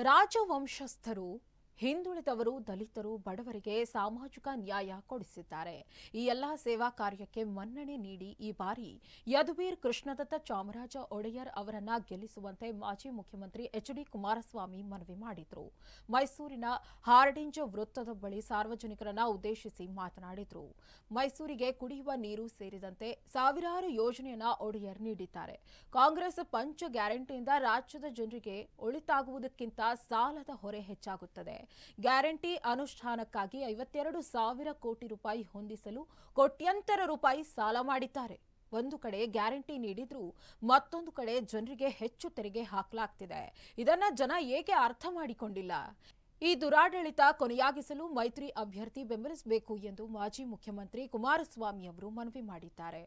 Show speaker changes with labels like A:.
A: ರಾಜವಂಶಸ್ಥರು ಹಿಂದುಳಿದವರು ದಲಿತರು ಬಡವರಿಗೆ ಸಾಮಾಜಿಕ ನ್ಯಾಯ ಕೊಡಿಸಿದ್ದಾರೆ. ಈ ಎಲ್ಲಾ ಸೇವಾ ಕಾರ್ಯಕ್ಕೆ ಮನ್ನಣೆ ನೀಡಿ ಈ ಬಾರಿ ಯದುವೀರ್ ಕೃಷ್ಣದತ್ತ ಚಾಮರಾಜ ಒಡೆಯರ್ ಅವರನ್ನ ಗೆಲ್ಲಿಸುವಂತೆ ಮಾಜಿ ಮುಖ್ಯಮಂತ್ರಿ ಎಚ್.ಡಿ. ಕುಮಾರಸ್ವಾಮಿ ಮನವಿ ಮಾಡಿದರು. ಮೈಸೂರಿನ ಹಾರ್ಡಿಂಜ್ ವೃತ್ತದ ಬಳಿ ಸಾರ್ವಜನಿಕರನ್ನ ಉದ್ದೇಶಿಸಿ ಮಾತನಾಡಿದರು. ಮೈಸೂರಿಗೆ ಕುಡಿಯುವ ನೀರು ಸೇರಿದಂತೆ ಸಾವಿರಾರು ಯೋಜನೆಯನ್ನ ಒಡೆಯರ್ ನೀಡಿದ್ದಾರೆ. ಕಾಂಗ್ರೆಸ್ ಪಂಚ ಗ್ಯಾರಂಟಿಯಿಂದ ರಾಜ್ಯದ ಜನರಿಗೆ ಒಳಿತಾಗುವುದಕ್ಕಿಂತ ಸಾಲದ ಹೊರೆ ಹೆಚ್ಚಾಗುತ್ತದೆ. ಗ್ಯಾರಂಟಿ ಅನುಷ್ಠಾನಕ್ಕಾಗಿ 52,000 ಕೋಟಿ ರೂಪಾಯಿ ಹೊಂದಿಸಲು ಕೋಟ್ಯಂತರ ರೂಪಾಯಿ ಸಾಲ ಮಾಡಿದ್ದಾರೆ. ಒಂದು ಕಡೆ ಗ್ಯಾರಂಟಿ ನೀಡಿದ್ರೂ ಮತ್ತೊಂದು ಕಡೆ ಜನರಿಗೆ ಹೆಚ್ಚು ತೆರಿಗೆ ಹಾಕಲಾಗ್ತಿದೆ. ಇದನ್ನ ಜನ ಏಕೆ ಅರ್ಥ ಮಾಡಿಕೊಂಡಿಲ್ಲ? ಈ ದುರಾಡಳಿತ ಕೊನೆಯಾಗಿಸಲು ಮೈತ್ರಿ ಅಭ್ಯರ್ಥಿ ಬೆಂಬಲಿಸಬೇಕು ಎಂದು ಮಾಜಿ ಮುಖ್ಯಮಂತ್ರಿ ಕುಮಾರಸ್ವಾಮಿ ಅವರು ಮನವಿ ಮಾಡಿದ್ದಾರೆ.